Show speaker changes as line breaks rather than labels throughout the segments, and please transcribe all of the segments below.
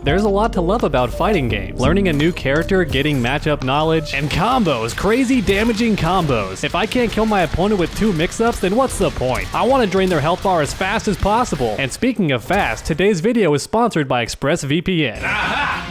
There's a lot to love about fighting games. Learning a new character, getting matchup knowledge, and combos, crazy damaging combos. If I can't kill my opponent with 2 mix-ups, then what's the point? I want to drain their health bar as fast as possible. And speaking of fast, today's video is sponsored by ExpressVPN.
Aha!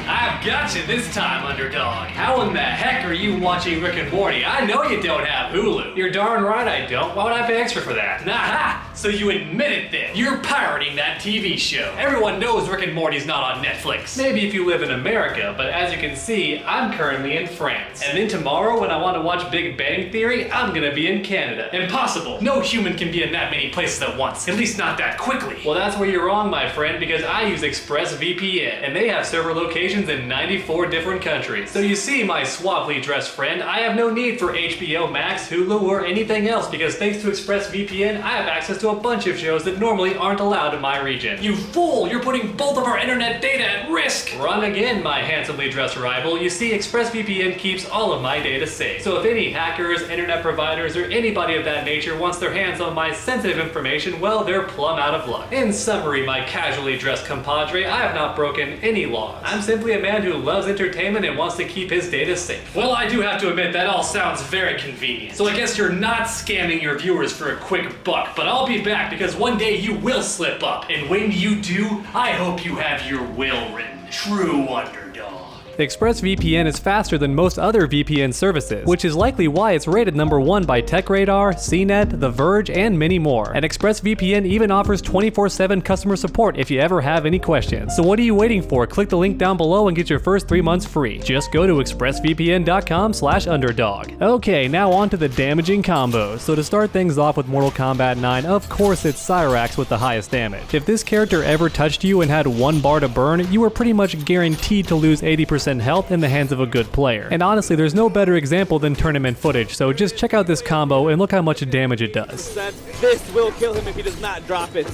I've got you this time, underdog. How in the heck are you watching Rick and Morty? I know you don't have Hulu. You're darn right I don't. Why would I pay extra for that? Aha! So you admit it then. You're pirating that TV show. Everyone knows Rick and Morty's not on Netflix. Maybe if you live in America, but as you can see, I'm currently in France. And then tomorrow when I want to watch Big Bang Theory, I'm gonna be in Canada. Impossible. No human can be in that many places at once. At least not that quickly. Well, that's where you're wrong, my friend, because I use ExpressVPN, and they have server locations in 94 different countries. So you see, my suavely dressed friend, I have no need for HBO Max, Hulu, or anything else because thanks to ExpressVPN, I have access to a bunch of shows that normally aren't allowed in my region. You fool! You're putting both of our internet data at risk! Wrong again, my handsomely dressed rival. You see, ExpressVPN keeps all of my data safe. So if any hackers, internet providers, or anybody of that nature wants their hands on my sensitive information, well, they're plumb out of luck. In summary, my casually dressed compadre, I have not broken any laws. I'm simply a man who loves entertainment and wants to keep his data safe. Well, I do have to admit that all sounds very convenient. So I guess you're not scamming your viewers for a quick buck, but I'll be back because one day you will slip up. And when you do, I hope you have your will written. True underdog.
ExpressVPN is faster than most other VPN services, which is likely why it's rated #1 by TechRadar, CNET, The Verge, and many more. And ExpressVPN even offers 24/7 customer support if you ever have any questions. So what are you waiting for? Click the link down below and get your first 3 months free. Just go to expressvpn.com/underdog. Okay, now on to the damaging combos. So to start things off with Mortal Kombat 9, of course it's Cyrax with the highest damage. If this character ever touched you and had 1 bar to burn, you were pretty much guaranteed to lose 80% health in the hands of a good player. And honestly, there's no better example than tournament footage, so just check out this combo and look how much damage it does.
This will kill him if he does not drop it.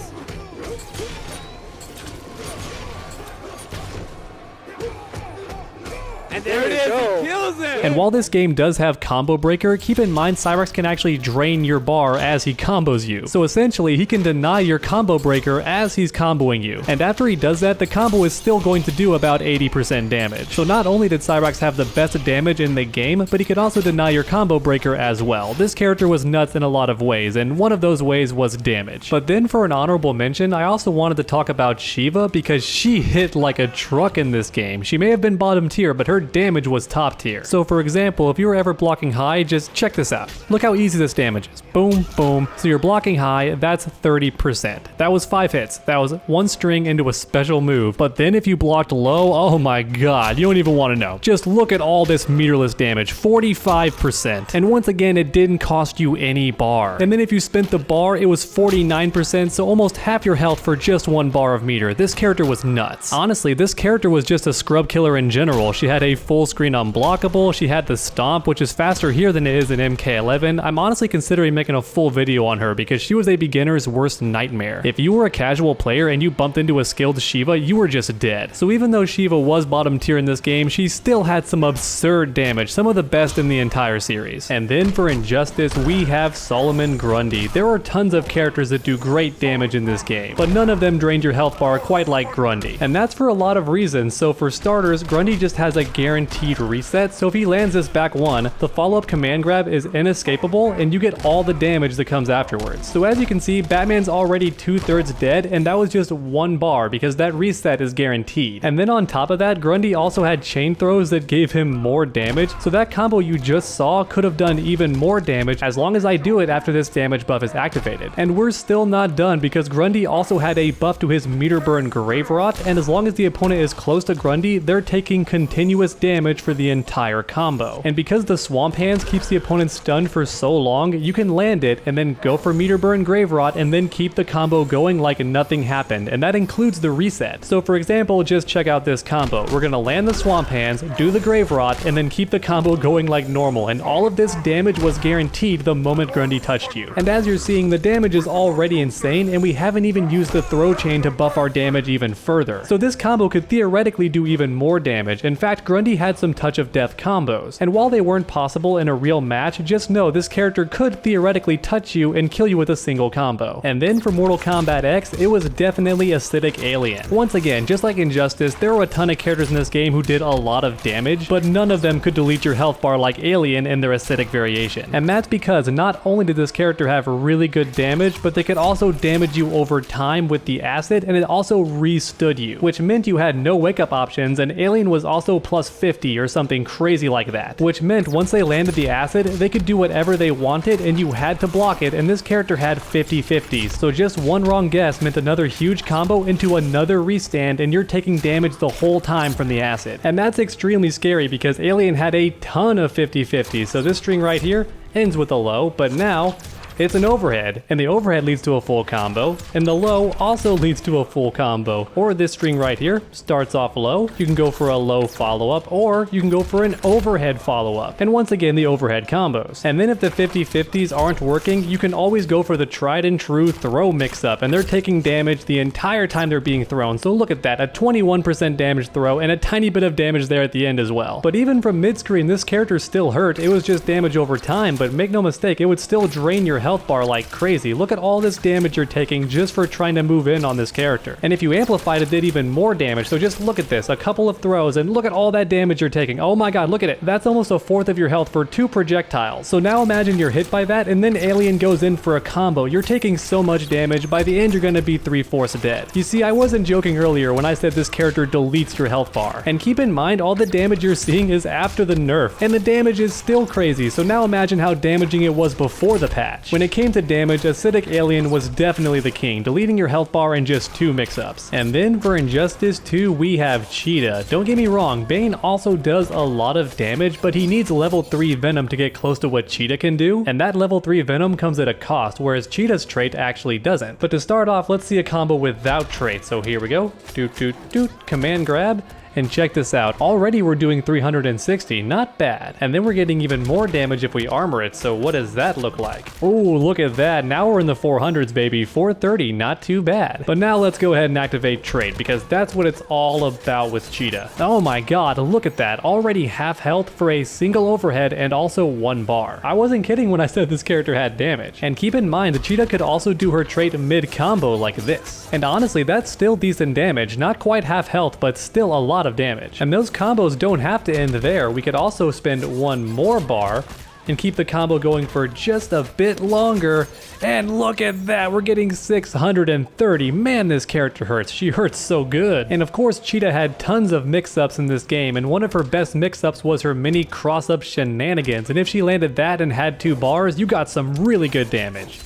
And there it is, he kills him!
And while this game does have Combo Breaker, keep in mind Cyrax can actually drain your bar as he combos you. So essentially, he can deny your Combo Breaker as he's comboing you. And after he does that, the combo is still going to do about 80% damage. So not only did Cyrax have the best damage in the game, but he could also deny your Combo Breaker as well. This character was nuts in a lot of ways, and one of those ways was damage. But then for an honorable mention, I also wanted to talk about Shiva because she hit like a truck in this game. She may have been bottom tier, but her damage was top tier. So for example, if you were ever blocking high, just check this out. Look how easy this damage is. Boom, boom. So you're blocking high, that's 30%. That was 5 hits. That was 1 string into a special move. But then if you blocked low, oh my god, you don't even want to know. Just look at all this meterless damage, 45%. And once again, it didn't cost you any bar. And then if you spent the bar, it was 49%, so almost half your health for just 1 bar of meter. This character was nuts. Honestly, this character was just a scrub killer in general. She had a full screen unblockable, she had the stomp, which is faster here than it is in MK11. I'm honestly considering making a full video on her because she was a beginner's worst nightmare. If you were a casual player and you bumped into a skilled Shiva, you were just dead. So even though Shiva was bottom tier in this game, she still had some absurd damage, some of the best in the entire series. And then for Injustice, we have Solomon Grundy. There are tons of characters that do great damage in this game, but none of them drained your health bar quite like Grundy. And that's for a lot of reasons. So for starters, Grundy just has a guaranteed reset, so if he lands this back 1, the follow-up command grab is inescapable and you get all the damage that comes afterwards. So as you can see, Batman's already 2/3 dead, and that was just 1 bar because that reset is guaranteed. And then on top of that, Grundy also had chain throws that gave him more damage, so that combo you just saw could have done even more damage as long as I do it after this damage buff is activated. And we're still not done because Grundy also had a buff to his meter burn Grave Rot, and as long as the opponent is close to Grundy, they're taking continuous damage for the entire combo. And because the Swamp Hands keeps the opponent stunned for so long, you can land it and then go for meter burn Grave Rot and then keep the combo going like nothing happened, and that includes the reset. So for example, just check out this combo. We're gonna land the Swamp Hands, do the Grave Rot, and then keep the combo going like normal, and all of this damage was guaranteed the moment Grundy touched you. And as you're seeing, the damage is already insane, and we haven't even used the throw chain to buff our damage even further. So this combo could theoretically do even more damage. In fact, Grundy had some touch of death combos, and while they weren't possible in a real match, just know this character could theoretically touch you and kill you with a single combo. And then for Mortal Kombat X, it was definitely Acidic Alien. Once again, just like Injustice, there were a ton of characters in this game who did a lot of damage, but none of them could delete your health bar like Alien in their acidic variation. And that's because not only did this character have really good damage, but they could also damage you over time with the acid, and it also re-stood you, which meant you had no wake up options, and Alien was also plus 50 or something crazy like that, which meant once they landed the acid, they could do whatever they wanted and you had to block it, and this character had 50-50s, so just one wrong guess meant another huge combo into another restand, and you're taking damage the whole time from the acid. And that's extremely scary because Alien had a ton of 50-50s, so this string right here ends with a low, but now it's an overhead, and the overhead leads to a full combo, and the low also leads to a full combo. Or this string right here starts off low, you can go for a low follow-up, or you can go for an overhead follow-up. And once again, the overhead combos. And then if the 50-50s aren't working, you can always go for the tried and true throw mix-up, and they're taking damage the entire time they're being thrown. So look at that, a 21% damage throw, and a tiny bit of damage there at the end as well. But even from mid-screen, this character still hurt. It was just damage over time, but make no mistake, it would still drain your health bar like crazy. Look at all this damage you're taking just for trying to move in on this character. And if you amplified it, did even more damage. So just look at this, a couple of throws, and look at all that damage you're taking. Oh my god, look at it. That's almost a fourth of your health for 2 projectiles. So now imagine you're hit by that, and then Alien goes in for a combo. You're taking so much damage, by the end you're gonna be 3/4 dead. You see, I wasn't joking earlier when I said this character deletes your health bar. And keep in mind, all the damage you're seeing is after the nerf, and the damage is still crazy. So now imagine how damaging it was before the patch. When it came to damage, Acidic Alien was definitely the king, deleting your health bar in just 2 mix-ups. And then for Injustice 2, we have Cheetah. Don't get me wrong, Bane also does a lot of damage, but he needs level 3 Venom to get close to what Cheetah can do, and that level 3 Venom comes at a cost, whereas Cheetah's trait actually doesn't. But to start off, let's see a combo without trait. So here we go, doot doot doot, command grab. And check this out, already we're doing 360, not bad. And then we're getting even more damage if we armor it, so what does that look like? Ooh, look at that, now we're in the 400s baby, 430, not too bad. But now let's go ahead and activate trait, because that's what it's all about with Cheetah. Oh my god, look at that, already half health for a single overhead and also 1 bar. I wasn't kidding when I said this character had damage. And keep in mind, the Cheetah could also do her trait mid-combo like this. And honestly, that's still decent damage, not quite half health, but still a lot of damage. And those combos don't have to end there. We could also spend 1 more bar and keep the combo going for just a bit longer. And look at that, we're getting 630. Man, this character hurts. She hurts so good. And of course, Cheetah had tons of mix-ups in this game, and one of her best mix-ups was her mini cross-up shenanigans. And if she landed that and had 2 bars, you got some really good damage.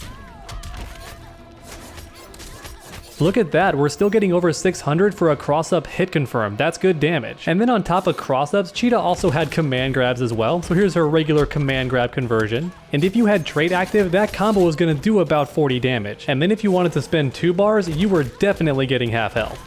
Look at that, we're still getting over 600 for a cross-up hit confirmed. That's good damage. And then on top of cross-ups, Cheetah also had command grabs as well. So here's her regular command grab conversion. And if you had trait active, that combo was gonna do about 40 damage. And then if you wanted to spend 2 bars, you were definitely getting half health.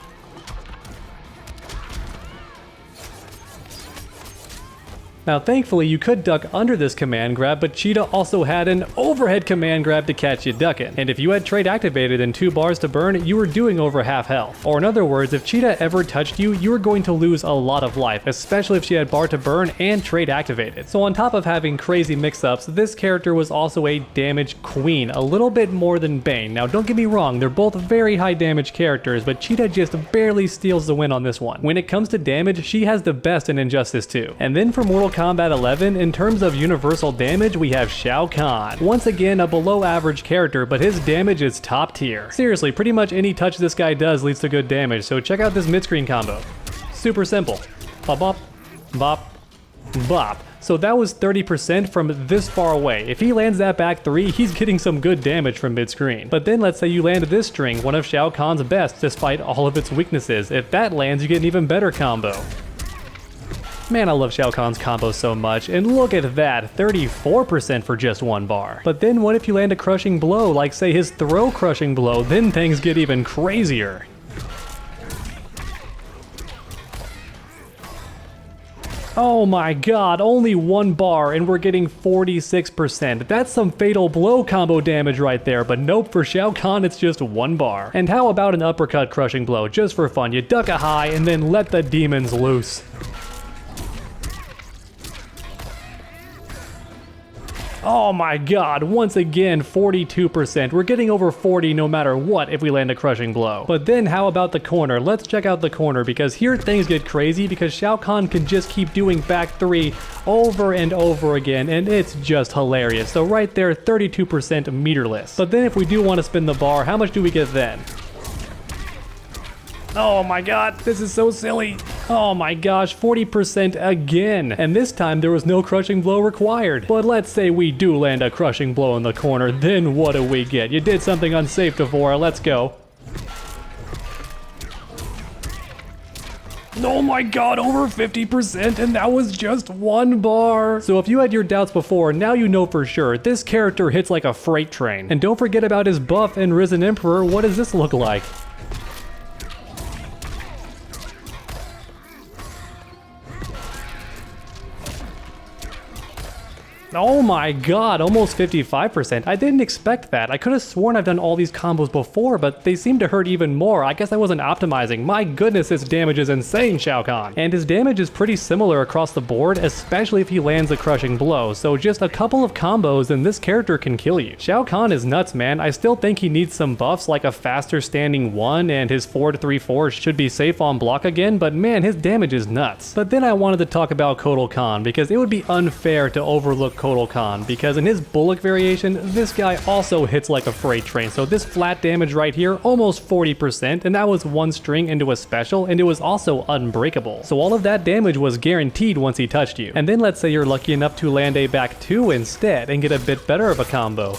Now thankfully you could duck under this command grab, but Cheetah also had an overhead command grab to catch you ducking. And if you had trait activated and 2 bars to burn, you were doing over half health. Or in other words, if Cheetah ever touched you, you were going to lose a lot of life, especially if she had bar to burn and trait activated. So on top of having crazy mix-ups, this character was also a damage queen, a little bit more than Bane. Now don't get me wrong, they're both very high damage characters, but Cheetah just barely steals the win on this one. When it comes to damage, she has the best in Injustice 2. And then for Mortal Kombat 11, in terms of universal damage, we have Shao Kahn. Once again, a below average character, but his damage is top tier. Seriously, pretty much any touch this guy does leads to good damage, so check out this mid-screen combo. Super simple. Bop bop, bop, bop. So that was 30% from this far away. If he lands that back 3, he's getting some good damage from mid-screen. But then let's say you land this string, one of Shao Kahn's best despite all of its weaknesses. If that lands, you get an even better combo. Man, I love Shao Kahn's combo so much, and look at that, 34% for just 1 bar. But then what if you land a crushing blow, like say his throw crushing blow, then things get even crazier. Oh my god, only 1 bar and we're getting 46%. That's some fatal blow combo damage right there, but nope, for Shao Kahn it's just 1 bar. And how about an uppercut crushing blow, just for fun? You duck a high and then let the demons loose. Oh my god, once again, 42%. We're getting over 40 no matter what if we land a crushing blow. But then how about the corner? Let's check out the corner, because here things get crazy because Shao Kahn can just keep doing back 3 over and over again, and it's just hilarious. So right there, 32% meterless. But then if we do want to spin the bar, how much do we get then? Oh my god, this is so silly. Oh my gosh, 40% again. And this time there was no crushing blow required. But let's say we do land a crushing blow in the corner, then what do we get? You did something unsafe, Devora, let's go. Oh my god, over 50%, and that was just 1 bar. So if you had your doubts before, now you know for sure. This character hits like a freight train. And don't forget about his buff and Risen Emperor. What does this look like? Oh my god, almost 55%. I didn't expect that. I could have sworn I've done all these combos before, but they seem to hurt even more. I guess I wasn't optimizing. My goodness, his damage is insane, Shao Kahn. And his damage is pretty similar across the board, especially if he lands a crushing blow. So just a couple of combos and this character can kill you. Shao Kahn is nuts, man. I still think he needs some buffs like a faster standing 1, and his 4-3-4 should be safe on block again, but man, his damage is nuts. But then I wanted to talk about Kotal Kahn, because it would be unfair to overlook Kotal Kahn, because in his bullock variation, this guy also hits like a freight train. So this flat damage right here, almost 40%, and that was 1 string into a special, and it was also unbreakable. So all of that damage was guaranteed once he touched you. And then let's say you're lucky enough to land a back 2 instead and get a bit better of a combo.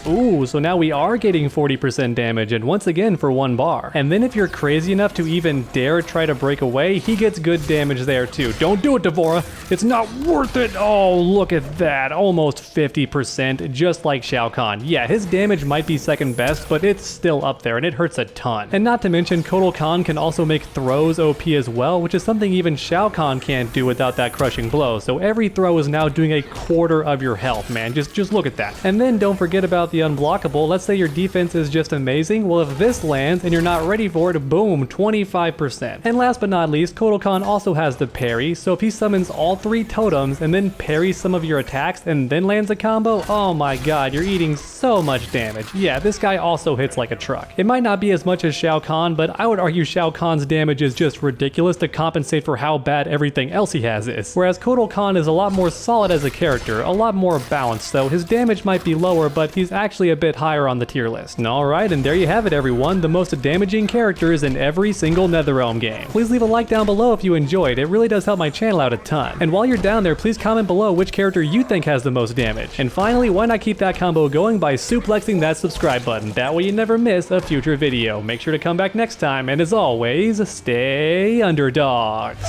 Ooh, so now we are getting 40% damage, and once again for 1 bar. And then if you're crazy enough to even dare try to break away, he gets good damage there too. Don't do it, Devora. It's not worth it. Oh, look at that. Almost 50%, just like Shao Kahn. Yeah, his damage might be second best, but it's still up there, and it hurts a ton. And not to mention, Kotal Kahn can also make throws OP as well, which is something even Shao Kahn can't do without that crushing blow. So every throw is now doing a quarter of your health, man. Just look at that. And then don't forget about the unblockable. Let's say your defense is just amazing. Well, if this lands and you're not ready for it, boom, 25%. And last but not least, Kotal Kahn also has the parry. So if he summons all 3 totems and then parries some of your attacks and then lands a combo, oh my god, you're eating so much damage. Yeah, this guy also hits like a truck. It might not be as much as Shao Kahn, but I would argue Shao Kahn's damage is just ridiculous to compensate for how bad everything else he has is. Whereas Kotal Kahn is a lot more solid as a character, a lot more balanced, so his damage might be lower, but he's actually a bit higher on the tier list. Alright, and there you have it, everyone, the most damaging characters in every single NetherRealm game. Please leave a like down below if you enjoyed. It really does help my channel out a ton. And while you're down there, please comment below which character you think has the most damage. And finally, why not keep that combo going by suplexing that subscribe button? That way you never miss a future video. Make sure to come back next time, and as always, stay underdogs.